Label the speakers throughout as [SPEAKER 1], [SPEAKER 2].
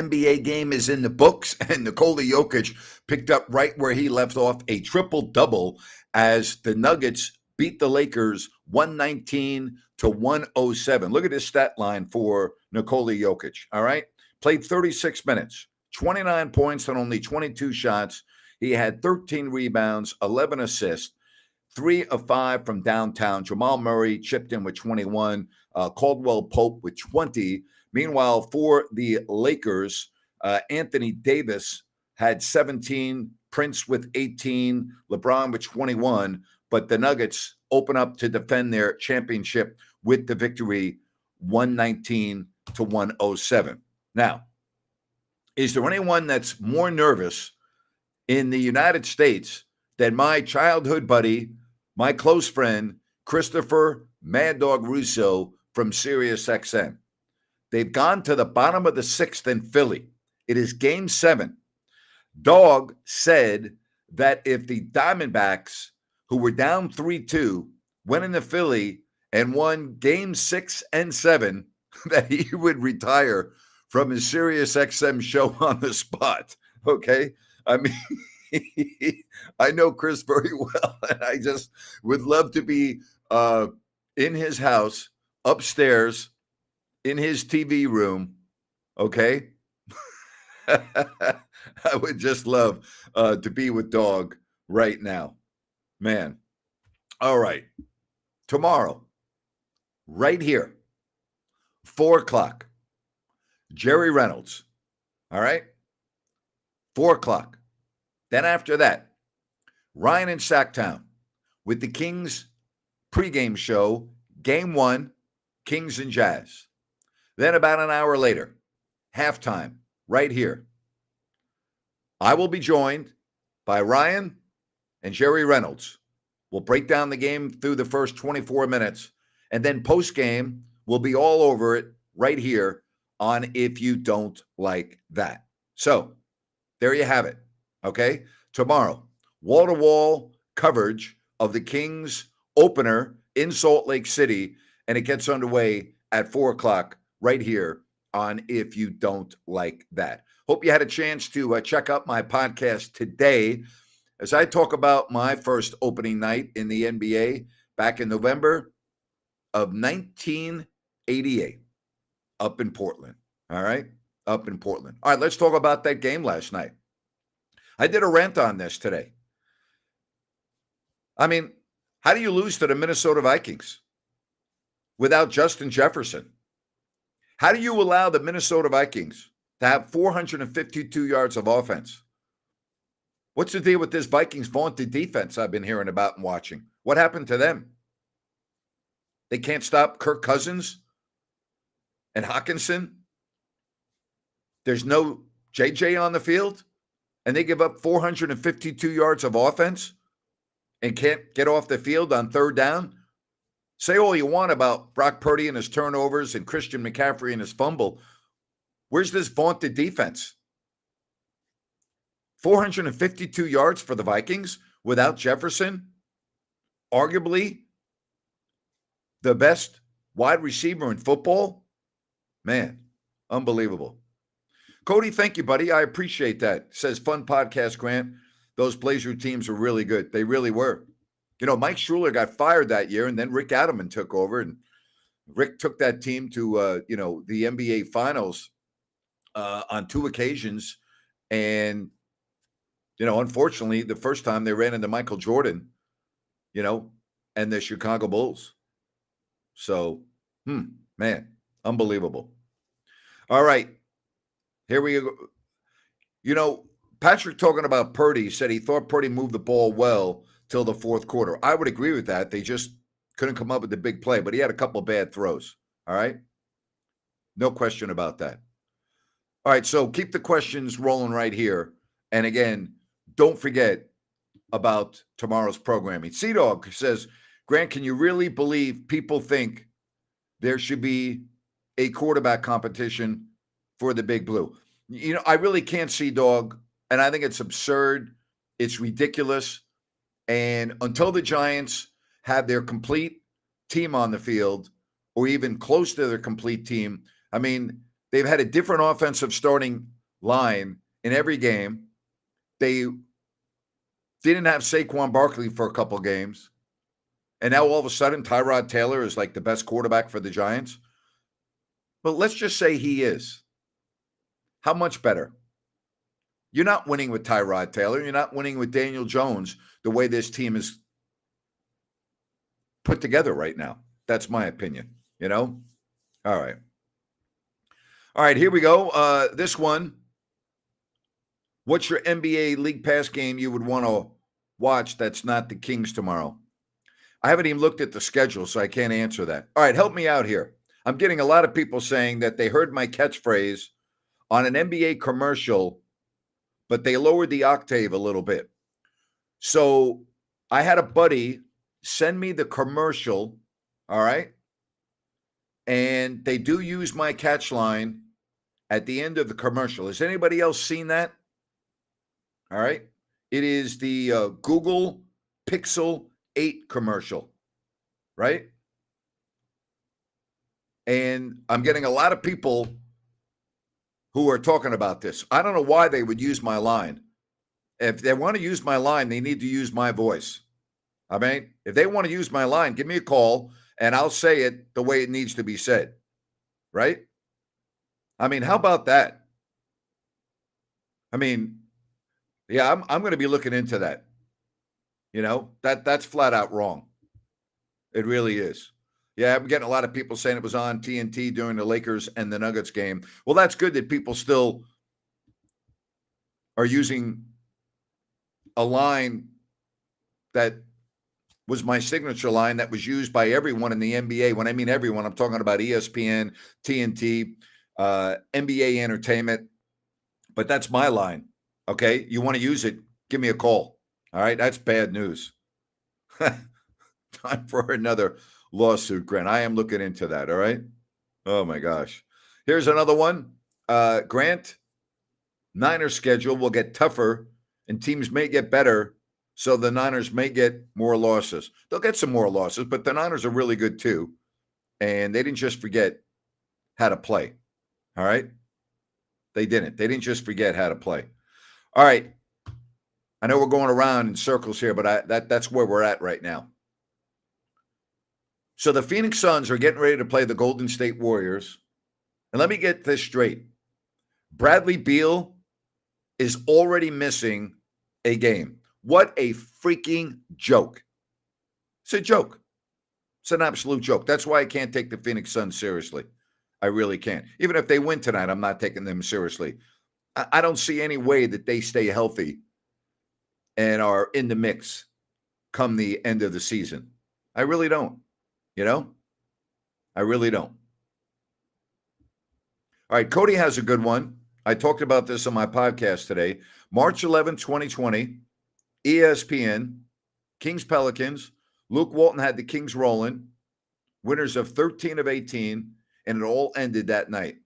[SPEAKER 1] NBA game is in the books, and Nikola Jokic picked up right where he left off, a triple-double as the Nuggets beat the Lakers 119 to 107. Look at his stat line for Nikola Jokic, all right? Played 36 minutes, 29 points on only 22 shots. He had 13 rebounds, 11 assists, 3 of 5 from downtown. Jamal Murray chipped in with 21, Caldwell Pope with 20. Meanwhile, for the Lakers, Anthony Davis had 17, Prince with 18, LeBron with 21, but the Nuggets open up to defend their championship with the victory 119 to 107. Now, is there anyone that's more nervous in the United States than my childhood buddy, my close friend, Christopher Mad Dog Russo from SiriusXM? They've gone to the bottom of the sixth in Philly. It is game 7. Dog said that if the Diamondbacks, who were down 3-2, went into Philly and won game 6 and 7, that he would retire from his SiriusXM show on the spot. Okay? I mean, I know Chris very well, and I just would love to be in his house, upstairs, in his TV room, okay? I would just love to be with Dog right now. Man. All right. Tomorrow, right here, 4 o'clock, Jerry Reynolds. All right? 4 o'clock. Then after that, Ryan in Sacktown with the Kings pregame show, Game 1, Kings and Jazz. Then about an hour later, halftime, right here. I will be joined by Ryan and Jerry Reynolds. We'll break down the game through the first 24 minutes, and then post-game, we'll be all over it right here on If You Don't Like That. So, there you have it, okay? Tomorrow, wall-to-wall coverage of the Kings opener in Salt Lake City, and it gets underway at 4 o'clock right here on If You Don't Like That. Hope you had a chance to check out my podcast today as I talk about my first opening night in the NBA back in November of 1988 up in Portland. All right? Up in Portland. All right, let's talk about that game last night. I did a rant on this today. I mean, how do you lose to the Minnesota Vikings without Justin Jefferson? How do you allow the Minnesota Vikings to have 452 yards of offense? What's the deal with this Vikings vaunted defense I've been hearing about and watching? What happened to them? They can't stop Kirk Cousins and Hawkinson. There's no JJ on the field, and they give up 452 yards of offense and can't get off the field on third down. Say all you want about Brock Purdy and his turnovers and Christian McCaffrey and his fumble. Where's this vaunted defense? 452 yards for the Vikings without Jefferson, arguably the best wide receiver in football. Man, unbelievable. Cody, thank you, buddy. I appreciate that. Says, fun podcast, Grant. Those Blazer teams were really good. They really were. You know, Mike Schuler got fired that year, and then Rick Adelman took over, and Rick took that team to, the NBA Finals on 2 occasions. And, unfortunately, the first time they ran into Michael Jordan, and the Chicago Bulls. So, man, unbelievable. All right. Here we go. Patrick, talking about Purdy, said he thought Purdy moved the ball well till the fourth quarter. I would agree with that. They just couldn't come up with the big play, but he had a couple of bad throws. All right? No question about that. All right, so keep the questions rolling right here. And again, don't forget about tomorrow's programming. Sea-Dog says, Grant, can you really believe people think there should be a quarterback competition for the Big Blue? I really can't, Sea-Dog, and I think it's absurd. It's ridiculous. And until the Giants have their complete team on the field, or even close to their complete team, I mean, They've had a different offensive starting line in every game. They didn't have Saquon Barkley for a couple games. And now all of a sudden, Tyrod Taylor is like the best quarterback for the Giants. But let's just say he is. How much better? You're not winning with Tyrod Taylor. You're not winning with Daniel Jones the way this team is put together right now. That's my opinion, All right. All right, here we go. This one. What's your NBA League Pass game you would want to watch that's not the Kings tomorrow? I haven't even looked at the schedule, so I can't answer that. All right, help me out here. I'm getting a lot of people saying that they heard my catchphrase on an NBA commercial, but they lowered the octave a little bit. So I had a buddy send me the commercial, all right? And they do use my catch line at the end of the commercial. Has anybody else seen that? All right. It is the Google Pixel 8 commercial, right? And I'm getting a lot of people who are talking about this. I don't know why they would use my line. If they want to use my line, they need to use my voice. I mean, if they want to use my line, give me a call and I'll say it the way it needs to be said, right? I mean, how about that? I mean, yeah, I'm going to be looking into that. That's flat out wrong. It really is. Yeah, I'm getting a lot of people saying it was on TNT during the Lakers and the Nuggets game. Well, that's good that people still are using a line that was my signature line that was used by everyone in the NBA. When I mean everyone, I'm talking about ESPN, TNT, NBA Entertainment. But that's my line. Okay, you want to use it, give me a call. All right, that's bad news. Time for another lawsuit, Grant. I am looking into that, all right? Oh, my gosh. Here's another one. Grant, Niners schedule will get tougher and teams may get better, so the Niners may get more losses. They'll get some more losses, but the Niners are really good too, and they didn't just forget how to play, all right? They didn't. They didn't just forget how to play. All right. I know we're going around in circles here, but that's where we're at right now. So the Phoenix Suns are getting ready to play the Golden State Warriors. And let me get this straight. Bradley Beal is already missing a game. What a freaking joke. It's a joke. It's an absolute joke. That's why I can't take the Phoenix Suns seriously. I really can't. Even if they win tonight, I'm not taking them seriously. I don't see any way that they stay healthy and are in the mix come the end of the season. I really don't. I really don't. All right, Cody has a good one. I talked about this on my podcast today. March 11, 2020, ESPN, Kings Pelicans. Luke Walton had the Kings rolling, winners of 13 of 18, and it all ended that night.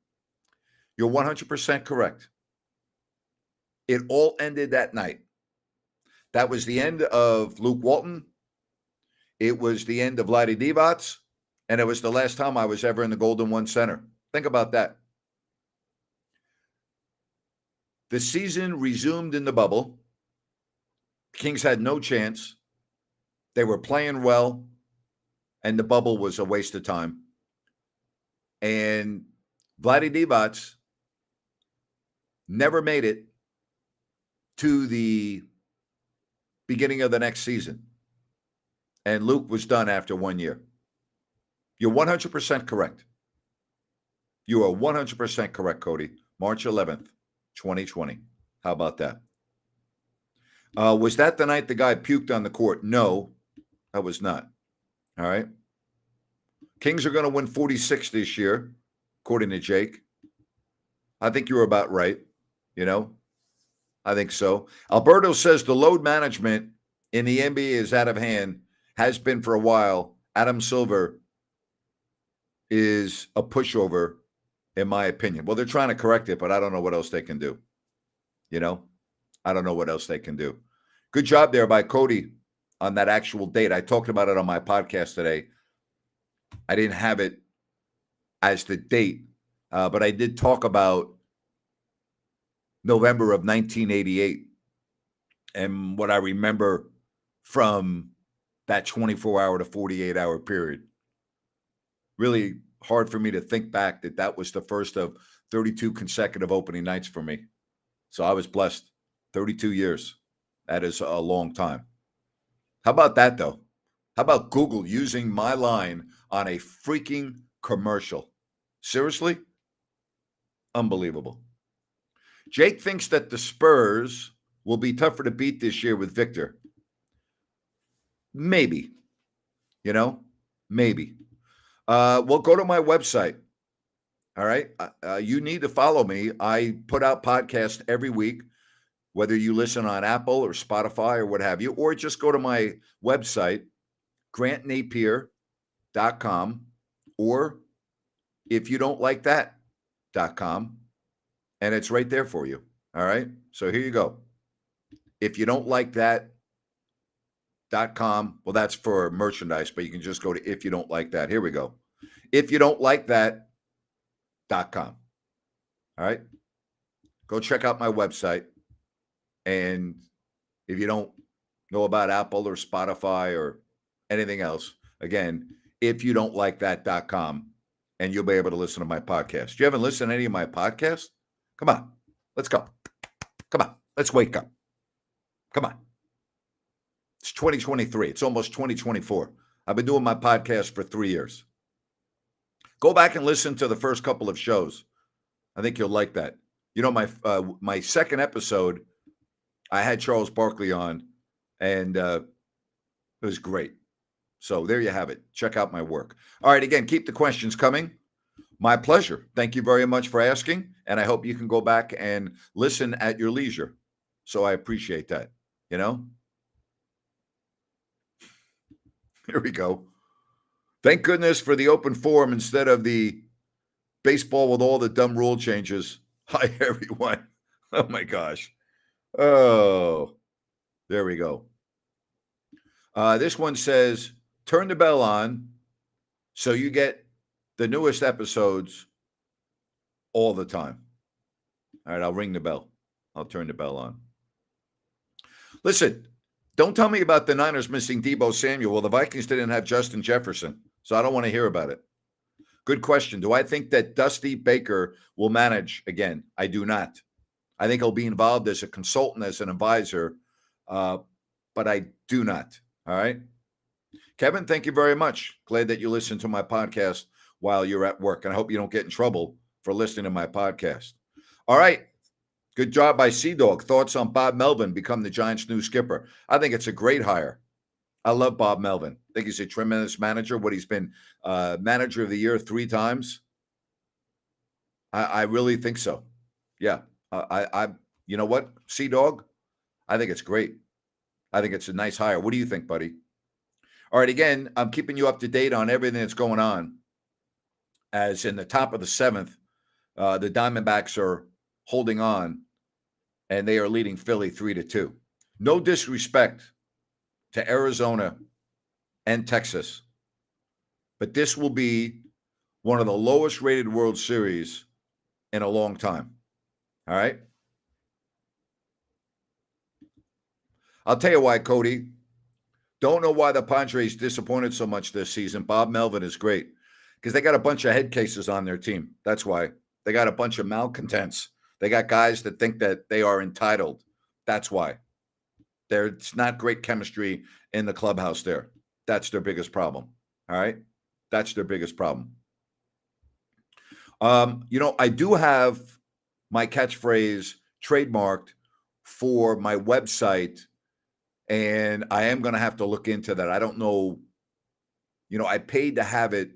[SPEAKER 1] You're 100% correct. It all ended that night. That was the end of Luke Walton. It was the end of Vlade Divac, and it was the last time I was ever in the Golden One Center. Think about that. The season resumed in the bubble. The Kings had no chance. They were playing well, and the bubble was a waste of time. And Vlade Divac never made it to the beginning of the next season. And Luke was done after 1 year. You're 100% correct. You are 100% correct, Cody. March 11th, 2020. How about that? Was that the night the guy puked on the court? No, that was not. All right. Kings are going to win 46 this year, according to Jake. I think you were about right. I think so. Alberto says the load management in the NBA is out of hand, has been for a while. Adam Silver is a pushover, in my opinion. Well, they're trying to correct it, but I don't know what else they can do. I don't know what else they can do. Good job there by Cody on that actual date. I talked about it on my podcast today. I didn't have it as the date But I did talk about November of 1988 and what I remember from that 24-hour to 48-hour period. Really hard for me to think back that that was the first of 32 consecutive opening nights for me. So I was blessed. 32 years. That is a long time. How about that, though? How about Google using my line on a freaking commercial? Seriously? Unbelievable. Jake thinks that the Spurs will be tougher to beat this year with Victor. Maybe, maybe. Well, go to my website. All right. You need to follow me. I put out podcasts every week, whether you listen on Apple or Spotify or what have you, or just go to my website, grantnapier.com, or if you don't like that.com, and it's right there for you. All right. So here you go. If you don't like that.com, well, that's for merchandise, but you can just go to if you don't like that. Here we go. If you don't like that.com. All right. Go check out my website. And if you don't know about Apple or Spotify or anything else, again, if you don't like that.com, and you'll be able to listen to my podcast. You haven't listened to any of my podcasts? Come on. Let's go. Come on. Let's wake up. Come on. It's 2023. It's almost 2024. I've been doing my podcast for 3 years. Go back and listen to the first couple of shows. I think you'll like that. My second episode, I had Charles Barkley on, and it was great. So there you have it. Check out my work. All right, again, keep the questions coming. My pleasure. Thank you very much for asking, and I hope you can go back and listen at your leisure. So I appreciate that, Here we go. Thank goodness for the open forum instead of the baseball with all the dumb rule changes. Hi, everyone. Oh, my gosh. Oh, there we go. This one says, turn the bell on so you get the newest episodes all the time. All right, I'll ring the bell. I'll turn the bell on. Listen, don't tell me about the Niners missing Deebo Samuel. Well, the Vikings didn't have Justin Jefferson, so I don't want to hear about it. Good question. Do I think that Dusty Baker will manage again? I do not. I think he'll be involved as a consultant, as an advisor, but I do not. All right. Kevin, thank you very much. Glad that you listen to my podcast while you're at work, and I hope you don't get in trouble for listening to my podcast. All right. Good job by Sea-Dog. Thoughts on Bob Melvin become the Giants' new skipper? I think it's a great hire. I love Bob Melvin. I think he's a tremendous manager. He's been manager of the year 3 times. I really think so. Yeah. You know what, Sea-Dog? I think it's great. I think it's a nice hire. What do you think, buddy? All right, again, I'm keeping you up to date on everything that's going on. As in the top of the 7th, the Diamondbacks are holding on, and they are leading Philly 3-2. No disrespect to Arizona and Texas, but this will be one of the lowest rated World Series in a long time. All right? I'll tell you why, Cody. Don't know why the Padres disappointed so much this season. Bob Melvin is great because they got a bunch of head cases on their team. That's why. They got a bunch of malcontents. They got guys that think that they are entitled. That's why. There's not great chemistry in the clubhouse there. That's their biggest problem. All right? That's their biggest problem. I do have my catchphrase trademarked for my website, and I am going to have to look into that. I don't know. I paid to have it.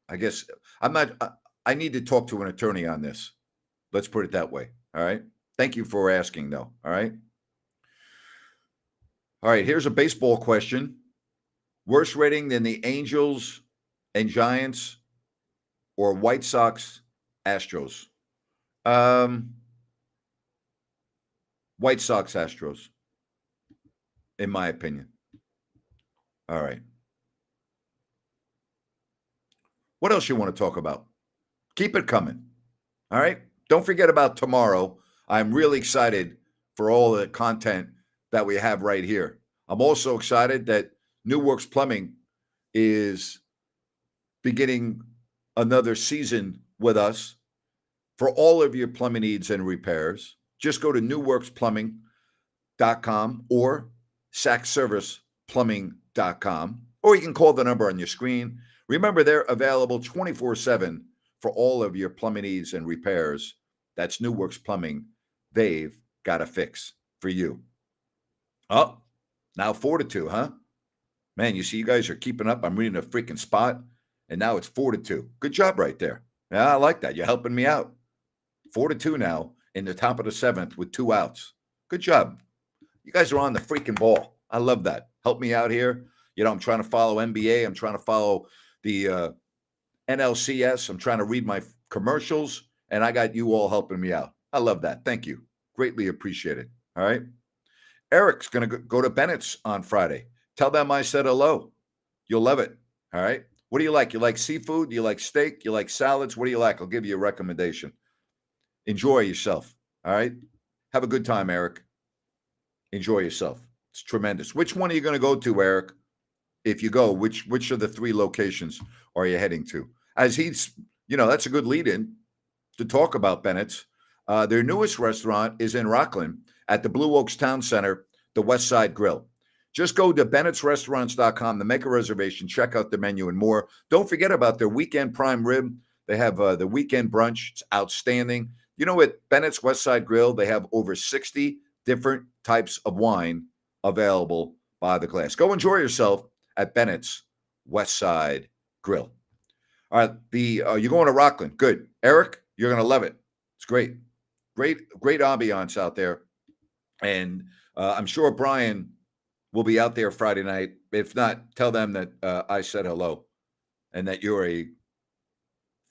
[SPEAKER 1] I guess I need to talk to an attorney on this. Let's put it that way. All right. Thank you for asking, though. All right. All right. Here's a baseball question. Worse rating than the Angels and Giants or White Sox, Astros? White Sox, Astros, in my opinion. All right. What else you want to talk about? Keep it coming. All right. Don't forget about tomorrow. I'm really excited for all the content that we have right here. I'm also excited that New Works Plumbing is beginning another season with us for all of your plumbing needs and repairs. Just go to newworksplumbing.com or sackserviceplumbing.com, or you can call the number on your screen. Remember, they're available 24/7 for all of your plumbing needs and repairs. That's New Works Plumbing. They've got a fix for you. Oh, now 4-2, huh? Man, you see, you guys are keeping up. I'm reading a freaking spot, and now it's 4-2. Good job right there. Yeah, I like that. You're helping me out. 4-2 now in the top of the seventh with 2 outs. Good job. You guys are on the freaking ball. I love that. Help me out here. I'm trying to follow NBA. I'm trying to follow the NLCS. I'm trying to read my commercials, and I got you all helping me out. I love that. Thank you. Greatly appreciated. All right. Eric's going to go to Bennett's on Friday. Tell them I said hello. You'll love it. All right. What do you like? You like seafood? You like steak? You like salads? What do you like? I'll give you a recommendation. Enjoy yourself. All right. Have a good time, Eric. Enjoy yourself. It's tremendous. Which one are you going to go to, Eric? If you go, which of the 3 locations are you heading to? As he's, that's a good lead in to talk about Bennett's. Their newest restaurant is in Rockland at the Blue Oaks Town Center, the West Side Grill. Just go to bennettsrestaurants.com to make a reservation, check out the menu and more. Don't forget about their weekend prime rib. They have the weekend brunch. It's outstanding. At Bennett's West Side Grill, they have over 60 different types of wine available by the glass. Go enjoy yourself at Bennett's West Side Grill. All right, you're going to Rockland. Good. Eric, you're going to love it. It's great. Great ambiance out there. And I'm sure Brian will be out there Friday night. If not, tell them that I said hello and that you're a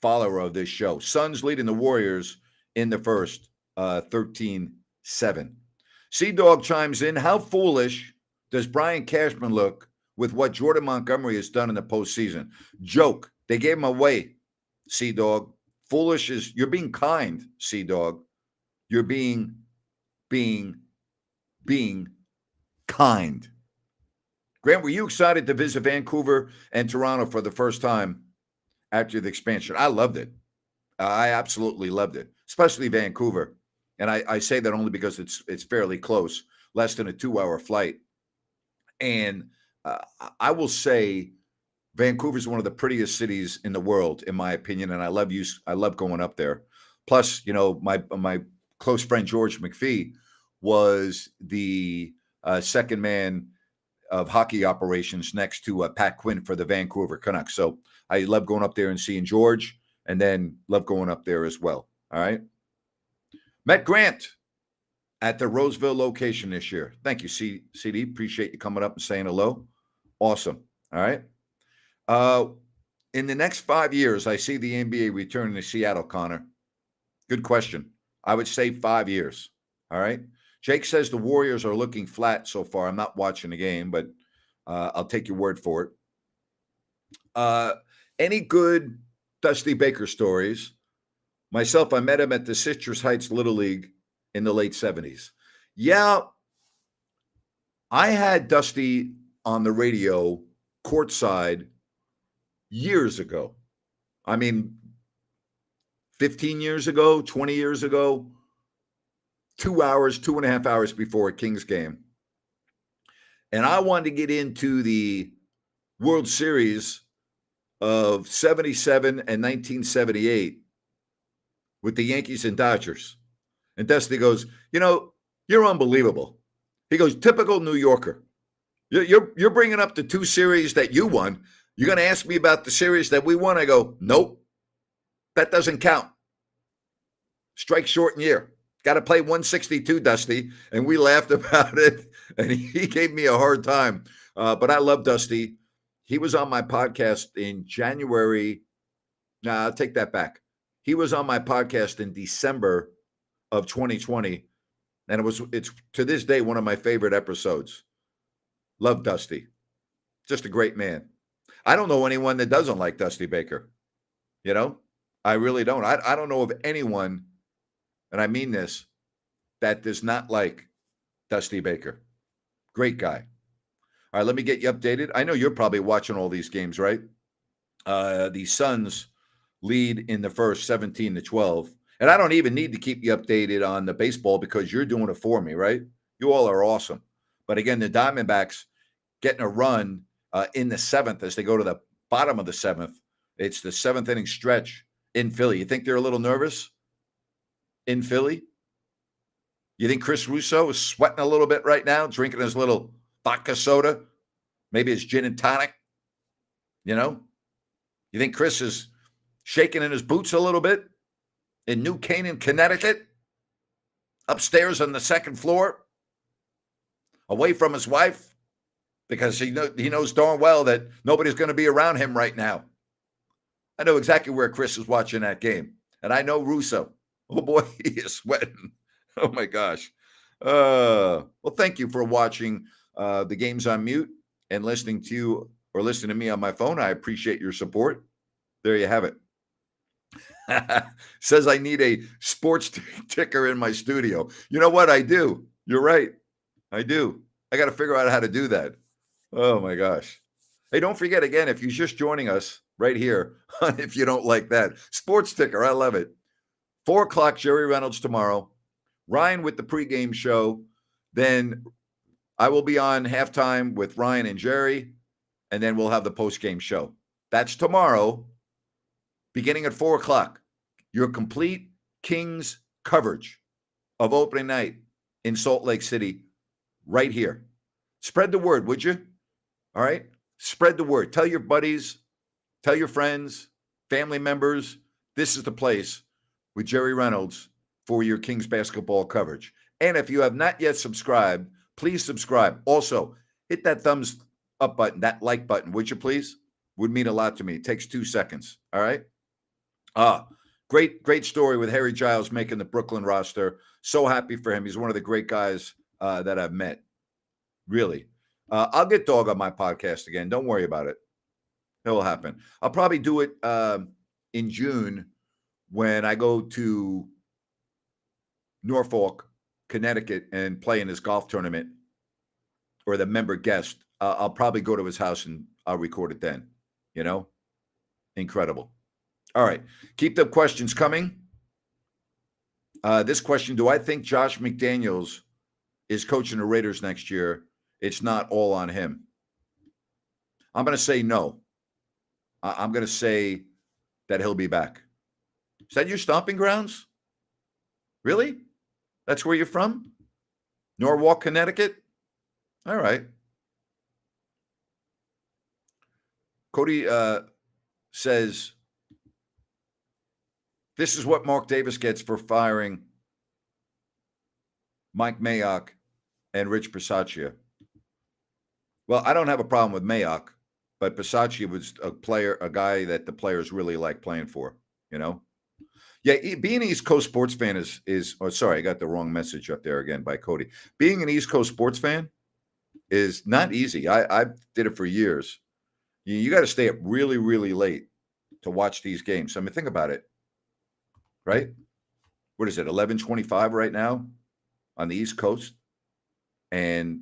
[SPEAKER 1] follower of this show. Suns leading the Warriors in the first, 13-7. Sea-Dog chimes in. How foolish does Brian Cashman look with what Jordan Montgomery has done in the postseason? Joke. They gave him away, Sea-Dog. Foolish is, you're being kind, Sea-Dog. You're being kind. Grant, were you excited to visit Vancouver and Toronto for the first time after the expansion? I loved it. I absolutely loved it, especially Vancouver. And I say that only because it's fairly close, less than a 2-hour flight. And I will say Vancouver is one of the prettiest cities in the world, in my opinion. And I love going up there. Plus, my close friend George McPhee was the second man of hockey operations next to Pat Quinn for the Vancouver Canucks. So I love going up there and seeing George, and then love going up there as well. All right. Met Grant at the Roseville location this year. Thank you, CD. Appreciate you coming up and saying hello. Awesome. All right. In the next 5 years, I see the NBA returning to Seattle, Connor. Good question. I would say 5 years. All right. Jake says the Warriors are looking flat so far. I'm not watching the game, but I'll take your word for it. Any good Dusty Baker stories? Myself, I met him at the Citrus Heights Little League in the late 70s. Yeah, I had Dusty on the radio courtside years ago. I mean, 15 years ago, 20 years ago, 2.5 hours before a Kings game. And I wanted to get into the World Series of 77 and 1978 with the Yankees and Dodgers. And Dusty goes, you're unbelievable. He goes, typical New Yorker. You're bringing up the 2 series that you won. You're going to ask me about the series that we won? I go, nope, that doesn't count. Strike short in year. Got to play 162, Dusty. And we laughed about it, and he gave me a hard time. But I love Dusty. He was on my podcast in January. I'll take that back. He was on my podcast in December of 2020, and it's to this day one of my favorite episodes. Love Dusty. Just a great man. I don't know anyone that doesn't like Dusty Baker. I really don't. I don't know of anyone, and I mean this, that does not like Dusty Baker. Great guy. All right, let me get you updated. I know you're probably watching all these games, right? The Suns lead in the first 17-12. And I don't even need to keep you updated on the baseball because you're doing it for me, right? You all are awesome. But again, the Diamondbacks getting a run in the seventh as they go to the bottom of the seventh. It's the seventh inning stretch in Philly. You think they're a little nervous in Philly? You think Chris Russo is sweating a little bit right now, drinking his little vodka soda, maybe his gin and tonic? You know? You think Chris is shaking in his boots a little bit in New Canaan, Connecticut, upstairs on the second floor, away from his wife, because he knows darn well that nobody's going to be around him right now. I know exactly where Chris is watching that game, and I know Russo. Oh boy, he is sweating. Oh my gosh. Well, thank you for watching the Games on Mute and listening to you or listening to me on my phone. I appreciate your support. There you have it. Says I need a sports ticker in my studio. You know what? I do. You're right. I do. I got to figure out how to do that. Oh my gosh. Hey, don't forget again, if you're just joining us right here, if you don't like that, sports ticker. I love it. 4:00, Jerry Reynolds tomorrow. Ryan with the pregame show. Then I will be on halftime with Ryan and Jerry, and then we'll have the postgame show. That's tomorrow, beginning at 4:00. Your complete Kings coverage of opening night in Salt Lake City right here. Spread the word, would you? All right? Spread the word. Tell your buddies, tell your friends, family members, this is the place with Jerry Reynolds for your Kings basketball coverage. And if you have not yet subscribed, please subscribe. Also, hit that thumbs up button, that like button, would you please? Would mean a lot to me. It takes 2 seconds. All right? Great story with Harry Giles making the Brooklyn roster. So happy for him. He's one of the great guys that I've met. Really. I'll get Dog on my podcast again. Don't worry about it. It will happen. I'll probably do it in June when I go to Norfolk, Connecticut, and play in his golf tournament or the member guest. I'll probably go to his house and I'll record it then. You know? Incredible. All right. Keep the questions coming. This question, do I think Josh McDaniels is coaching the Raiders next year? It's not all on him. I'm going to say no. I'm going to say that he'll be back. Is that your stomping grounds? Really? That's where you're from? Norwalk, Connecticut? All right. Cody says, this is what Mark Davis gets for firing Mike Mayock and Rich Bisaccia. Well, I don't have a problem with Mayock, but Bisaccia was a guy that the players really like playing for, you know? Yeah, being an East Coast sports fan sorry, I got the wrong message up there again by Cody. Being an East Coast sports fan is not easy. I did it for years. You got to stay up really, really late to watch these games. I mean, think about it, right? What is it, 11:25 right now on the East Coast? And,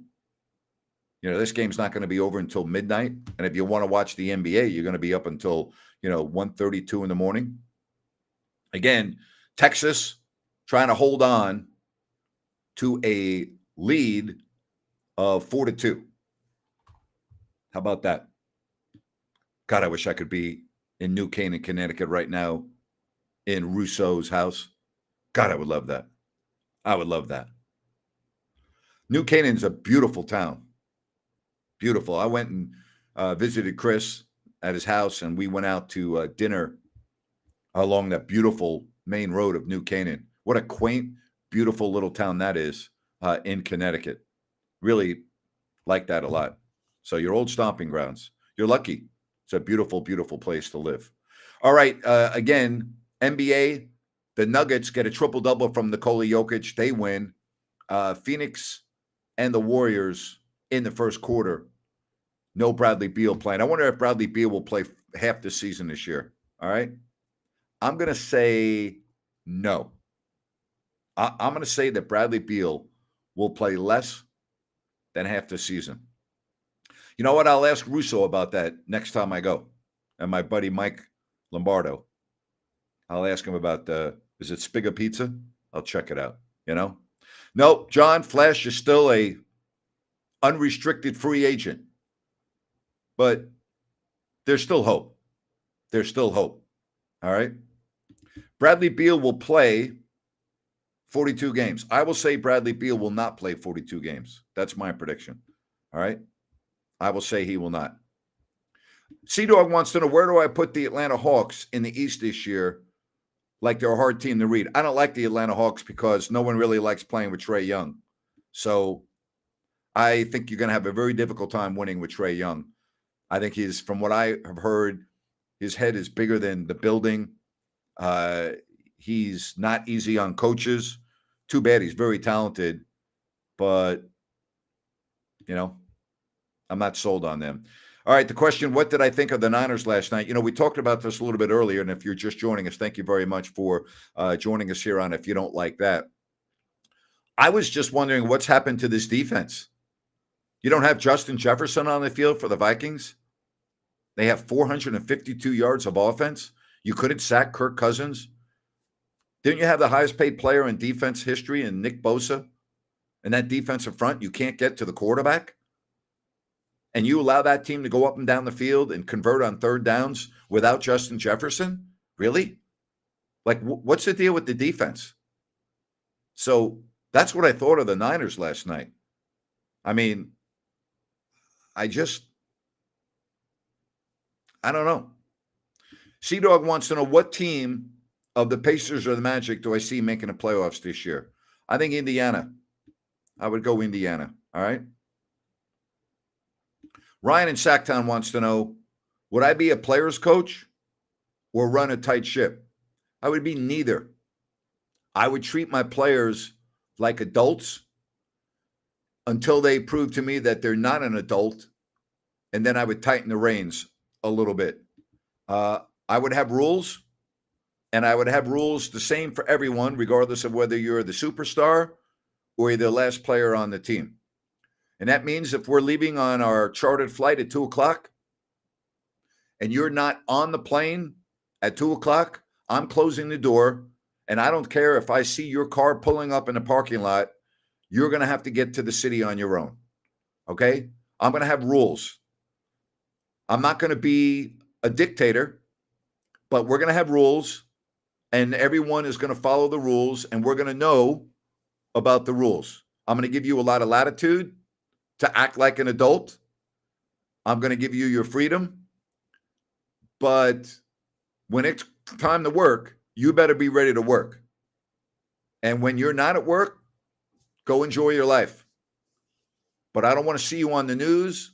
[SPEAKER 1] this game's not going to be over until midnight. And if you want to watch the NBA, you're going to be up until, 1:32 in the morning. Again, Texas trying to hold on to a lead of 4-2. How about that? God, I wish I could be in New Canaan, Connecticut right now in Russo's house. God, I would love that. I would love that. New Canaan's a beautiful town. Beautiful. I went and visited Chris at his house, and we went out to dinner along that beautiful main road of New Canaan. What a quaint, beautiful little town that is in Connecticut. Really like that a lot. So your old stomping grounds. You're lucky. It's a beautiful, beautiful place to live. All right. Again, NBA, the Nuggets get a triple-double from Nikola Jokic. They win. Phoenix and the Warriors in the first quarter. No Bradley Beal playing. I wonder if Bradley Beal will play half the season this year. All right. I'm going to say no. I'm going to say that Bradley Beal will play less than half the season. You know what? I'll ask Russo about that next time I go. And my buddy Mike Lombardo. I'll ask him about is it Spiga Pizza? I'll check it out, No, John, Flash is still a unrestricted free agent. But there's still hope. There's still hope. All right? Bradley Beal will play 42 games. I will say Bradley Beal will not play 42 games. That's my prediction. All right? I will say he will not. Sea-Dog wants to know, where do I put the Atlanta Hawks in the East this year? Like they're a hard team to read. I don't like the Atlanta Hawks because no one really likes playing with Trae Young. So I think you're going to have a very difficult time winning with Trae Young. I think from what I have heard, his head is bigger than the building. He's not easy on coaches. Too bad. He's very talented, but, I'm not sold on them. All right, the question, what did I think of the Niners last night? We talked about this a little bit earlier, and if you're just joining us, thank you very much for joining us here on If You Don't Like That. I was just wondering what's happened to this defense. You don't have Justin Jefferson on the field for the Vikings. They have 452 yards of offense. You couldn't sack Kirk Cousins. Didn't you have the highest paid player in defense history in Nick Bosa? And that defensive front, you can't get to the quarterback? And you allow that team to go up and down the field and convert on third downs without Justin Jefferson? Really? Like, what's the deal with the defense? So that's what I thought of the Niners last night. I mean, I don't know. Sea-Dog wants to know, what team of the Pacers or the Magic do I see making the playoffs this year? I think Indiana. I would go Indiana. All right. Ryan in Sacktown wants to know, would I be a player's coach or run a tight ship? I would be neither. I would treat my players like adults until they prove to me that they're not an adult, and then I would tighten the reins a little bit. I would have rules, and I would have rules the same for everyone, regardless of whether you're the superstar or you're the last player on the team. And that means if we're leaving on our chartered flight at 2 o'clock and you're not on the plane at 2 o'clock, I'm closing the door. And I don't care if I see your car pulling up in the parking lot, you're going to have to get to the city on your own. Okay? I'm going to have rules. I'm not going to be a dictator, but we're going to have rules, and everyone is going to follow the rules, and we're going to know about the rules. I'm going to give you a lot of latitude to act like an adult. I'm going to give you your freedom. But when it's time to work, you better be ready to work. And when you're not at work, go enjoy your life. But I don't want to see you on the news.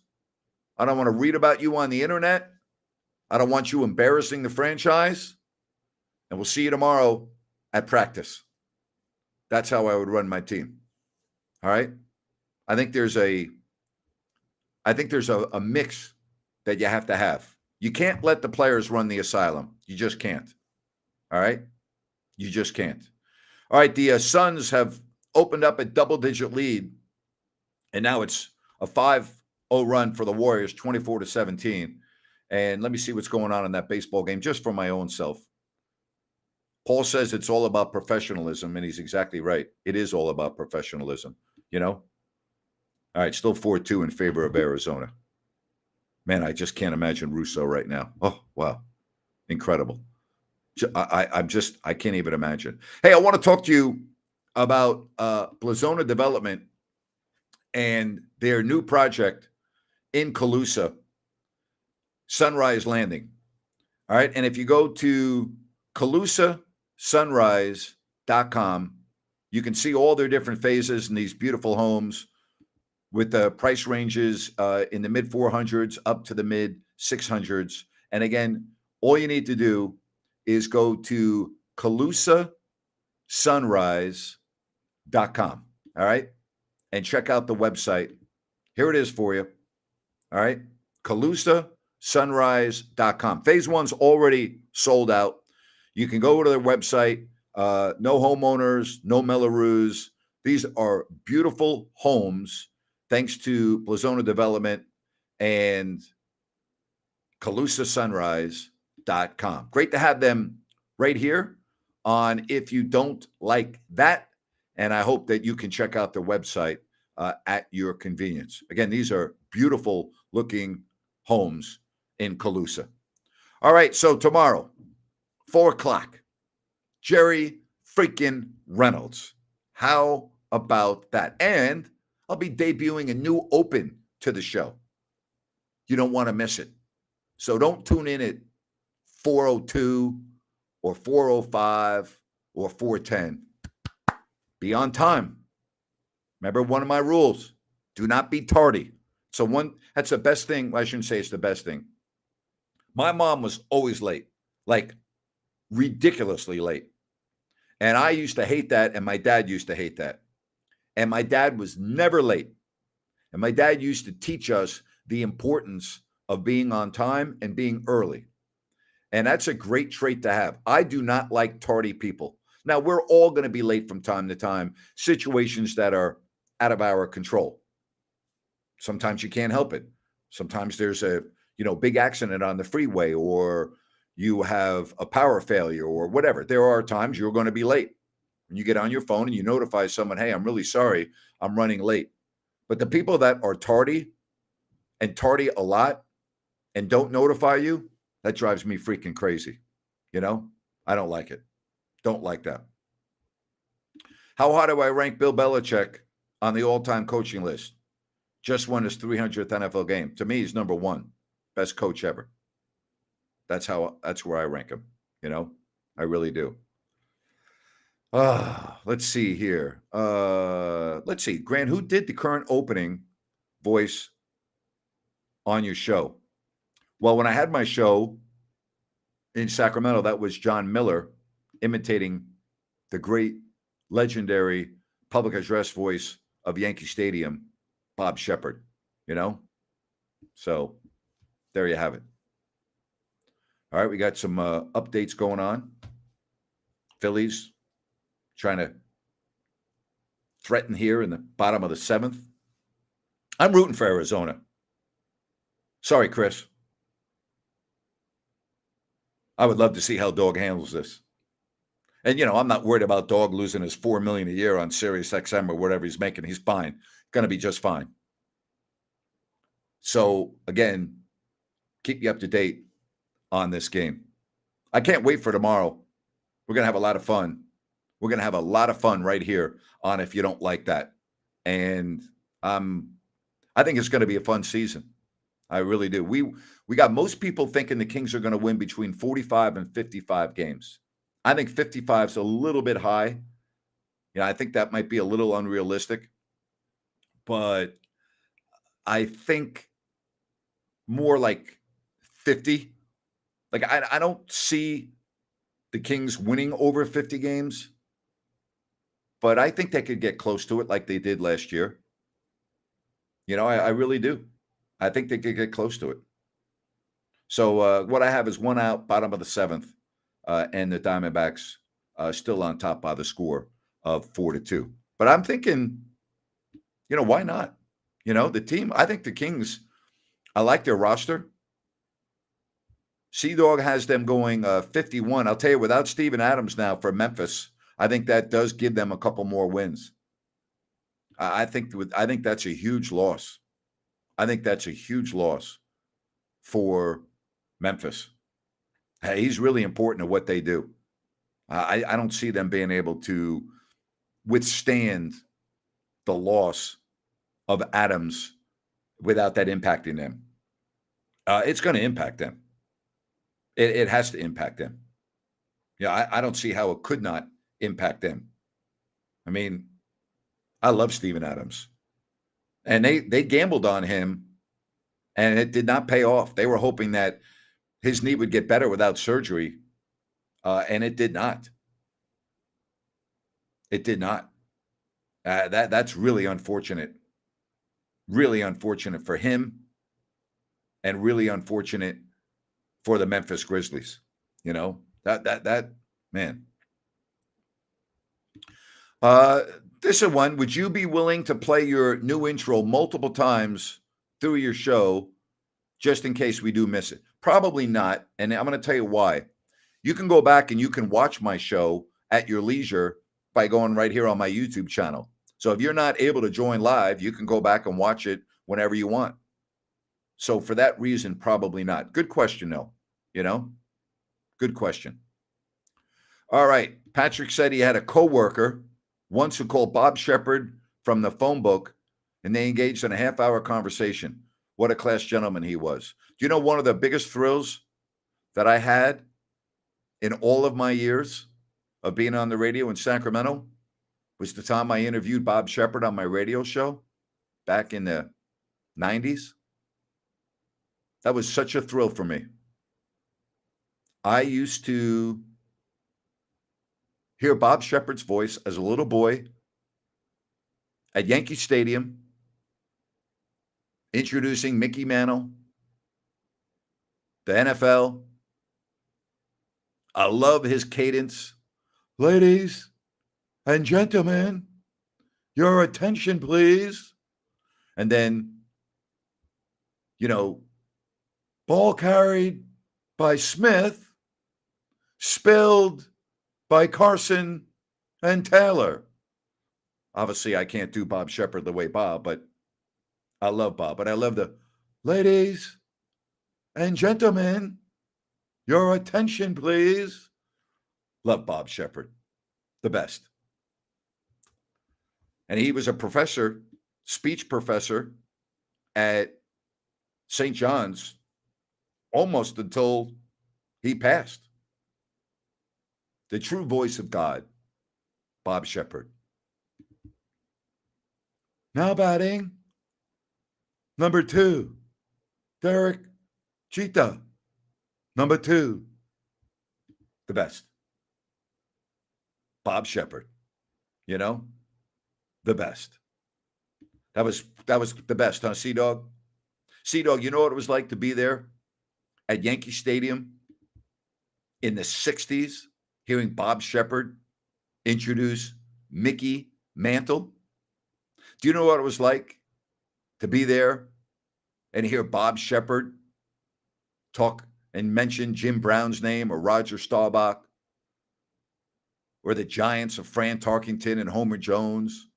[SPEAKER 1] I don't want to read about you on the internet. I don't want you embarrassing the franchise. And we'll see you tomorrow at practice. That's how I would run my team. All right? I think there's a mix that you have to have. You can't let the players run the asylum. You just can't. All right? You just can't. All right, the Suns have opened up a double-digit lead, and now it's a 5-0 run for the Warriors, 24-17. And let me see what's going on in that baseball game just for my own self. Paul says it's all about professionalism, and he's exactly right. It is all about professionalism, All right, still 4-2 in favor of Arizona. Man, I just can't imagine Russo right now. Oh, wow. Incredible. I can't even imagine. Hey, I want to talk to you about Blazona Development and their new project in Calusa, Sunrise Landing. All right, and if you go to CalusaSunrise.com, you can see all their different phases and these beautiful homes with the price ranges in the mid 400s up to the mid 600s. And again, all you need to do is go to CalusaSunrise.com. All right, and check out the website. Here it is for you. All right, CalusaSunrise.com. Phase one's already sold out. You can go to their website. No homeowners, no Mellorews. These are beautiful homes, thanks to Blazona Development and CalusaSunrise.com. Great to have them right here on If You Don't Like That. And I hope that you can check out their website at your convenience. Again, these are beautiful looking homes in Calusa. All right, so tomorrow, 4 o'clock, Jerry freaking Reynolds. How about that? And I'll be debuting a new open to the show. You don't want to miss it. So don't tune in at 4:02 or 4:05 or 4:10. Be on time. Remember one of my rules. Do not be tardy. So that's the best thing. I shouldn't say it's the best thing. My mom was always late, like ridiculously late. And I used to hate that, and my dad used to hate that. And my dad was never late. And my dad used to teach us the importance of being on time and being early. And that's a great trait to have. I do not like tardy people. Now, we're all going to be late from time to time, situations that are out of our control. Sometimes you can't help it. Sometimes there's a, big accident on the freeway, or you have a power failure or whatever. There are times you're going to be late. And you get on your phone and you notify someone, hey, I'm really sorry, I'm running late. But the people that are tardy and tardy a lot and don't notify you, that drives me freaking crazy. I don't like it. Don't like that. How high do I rank Bill Belichick on the all-time coaching list? Just won his 300th NFL game. To me, he's number one. Best coach ever. That's where I rank him. I really do. Let's see here. Let's see. Grant, who did the current opening voice on your show? Well, when I had my show in Sacramento, that was John Miller imitating the great, legendary public address voice of Yankee Stadium, Bob Shepard, So there you have it. All right, we got some updates going on. Phillies trying to threaten here in the bottom of the 7th. I'm rooting for Arizona. Sorry, Chris. I would love to see how Dog handles this. And, I'm not worried about Dog losing his $4 million a year on Sirius XM or whatever he's making. He's fine. Going to be just fine. So, again, keep you up to date on this game. I can't wait for tomorrow. We're going to have a lot of fun. We're going to have a lot of fun right here on If You Don't Like That. And I think it's going to be a fun season. I really do. We got most people thinking the Kings are going to win between 45 and 55 games. I think 55 is a little bit high. I think that might be a little unrealistic. But I think more like 50. Like, I don't see the Kings winning over 50 games, but I think they could get close to it like they did last year. I really do. I think they could get close to it. So what I have is one out, bottom of the 7th, and the Diamondbacks still on top by the score of 4-2. But I'm thinking, why not? The team, I think the Kings, I like their roster. Sea-Dog has them going 51. I'll tell you, without Steven Adams now for Memphis, I think that does give them a couple more wins. I think that's a huge loss. I think that's a huge loss for Memphis. Hey, he's really important to what they do. I don't see them being able to withstand the loss of Adams without that impacting them. It's going to impact them. It has to impact them. I don't see how it could not impact them. I mean, I love Steven Adams. And they gambled on him, and it did not pay off. They were hoping that his knee would get better without surgery, and it did not. It did not. That's really unfortunate. Really unfortunate for him, and really unfortunate for the Memphis Grizzlies. That Man. Uh, this is one. Would you be willing to play your new intro multiple times through your show just in case we do miss it? Probably not. And I'm going to tell you why. You can go back and you can watch my show at your leisure by going right here on my YouTube channel. So if you're not able to join live, you can go back and watch it whenever you want. So for that reason, probably not. Good question, though. Good question. All right. Patrick said he had a coworker once who called Bob Shepard from the phone book, and they engaged in a half-hour conversation. What a class gentleman he was. Do you know one of the biggest thrills that I had in all of my years of being on the radio in Sacramento was the time I interviewed Bob Shepard on my radio show back in the 90s. That was such a thrill for me. I used to hear Bob Shepard's voice as a little boy at Yankee Stadium introducing Mickey Mantle, the NFL. I love his cadence. Ladies and gentlemen, your attention, please. And then, ball carried by Smith, spilled by Carson and Taylor. Obviously, I can't do Bob Shepard the way Bob, but I love Bob. But I love the ladies and gentlemen, your attention, please. Love Bob Shepard, the best. And he was a professor, speech professor at St. John's almost until he passed. The true voice of God, Bob Shepard. Now batting, number 2, Derek Jeter. Number 2, the best. Bob Shepard. The best. That was the best, huh, Sea-Dog? Sea-Dog, you know what it was like to be there at Yankee Stadium in the 60s, hearing Bob Shepard introduce Mickey Mantle? Do you know what it was like to be there and hear Bob Shepard talk and mention Jim Brown's name or Roger Staubach or the Giants of Fran Tarkington and Homer Jones,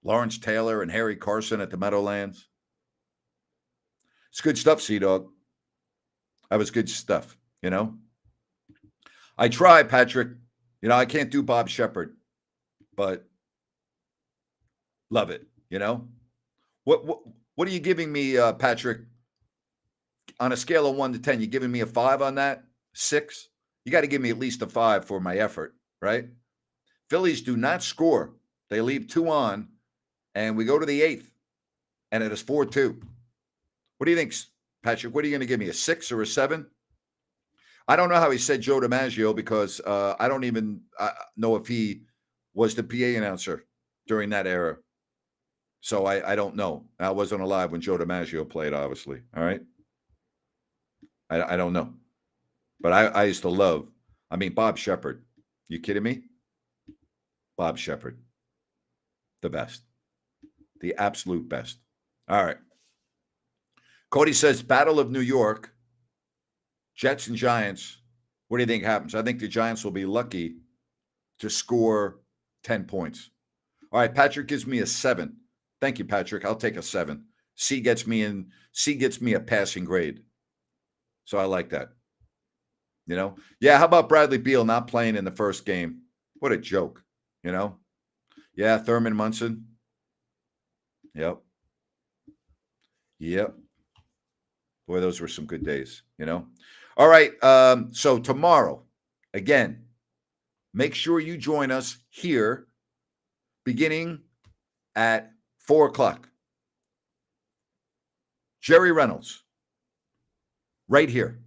[SPEAKER 1] Lawrence Taylor and Harry Carson at the Meadowlands? It's good stuff, Sea-Dog. That was good stuff, I try, Patrick. I can't do Bob Shepard, but love it, What are you giving me, Patrick? On a scale of 1 to 10, you giving me a 5 on that? 6? You got to give me at least a 5 for my effort, right? Phillies do not score. They leave 2 on, and we go to the 8th, and it is 4-2. What do you think, Patrick? What are you going to give me, a 6 or a 7? I don't know how he said Joe DiMaggio because I don't even know if he was the PA announcer during that era. So I don't know. I wasn't alive when Joe DiMaggio played, obviously. All right. I don't know. But I used to love, Bob Shepard. You kidding me? Bob Shepard. The best. The absolute best. All right. Cody says, Battle of New York, Jets and Giants. What do you think happens? I think the Giants will be lucky to score 10 points. All right, Patrick gives me a 7. Thank you, Patrick. I'll take a 7. C gets me a passing grade. So I like that. Yeah, how about Bradley Beal not playing in the first game? What a joke, Yeah, Thurman Munson. Yep. Boy, those were some good days, All right, so tomorrow, again, make sure you join us here beginning at 4 o'clock. Jerry Reynolds, right here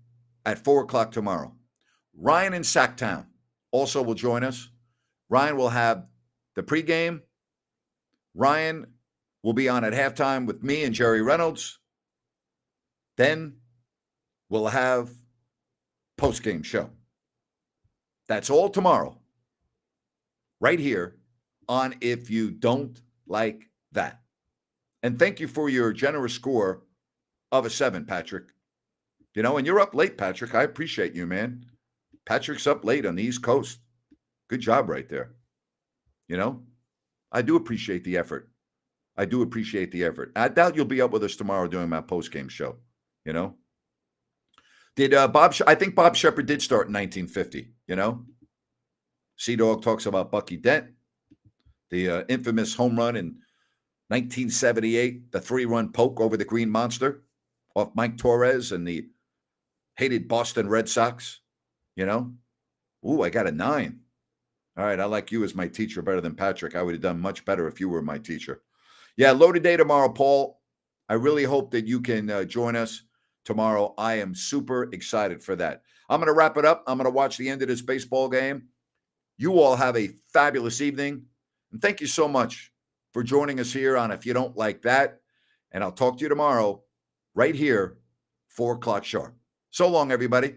[SPEAKER 1] at 4 o'clock tomorrow. Ryan in Sacktown also will join us. Ryan will have the pregame. Ryan will be on at halftime with me and Jerry Reynolds. Then we'll have postgame show. That's all tomorrow, right here on If You Don't Like That. And thank you for your generous score of a 7, Patrick. And you're up late, Patrick. I appreciate you, man. Patrick's up late on the East Coast. Good job right there. I do appreciate the effort. I do appreciate the effort. I doubt you'll be up with us tomorrow doing my post-game show. Did I think Bob Shepard did start in 1950, Sea-Dog talks about Bucky Dent, the infamous home run in 1978, the 3-run poke over the Green Monster off Mike Torres and the hated Boston Red Sox, Ooh, I got a 9. All right, I like you as my teacher better than Patrick. I would have done much better if you were my teacher. Yeah, loaded day tomorrow, Paul. I really hope that you can join us tomorrow. I am super excited for that. I'm going to wrap it up. I'm going to watch the end of this baseball game. You all have a fabulous evening. And thank you so much for joining us here on If You Don't Like That. And I'll talk to you tomorrow right here, 4 o'clock sharp. So long, everybody.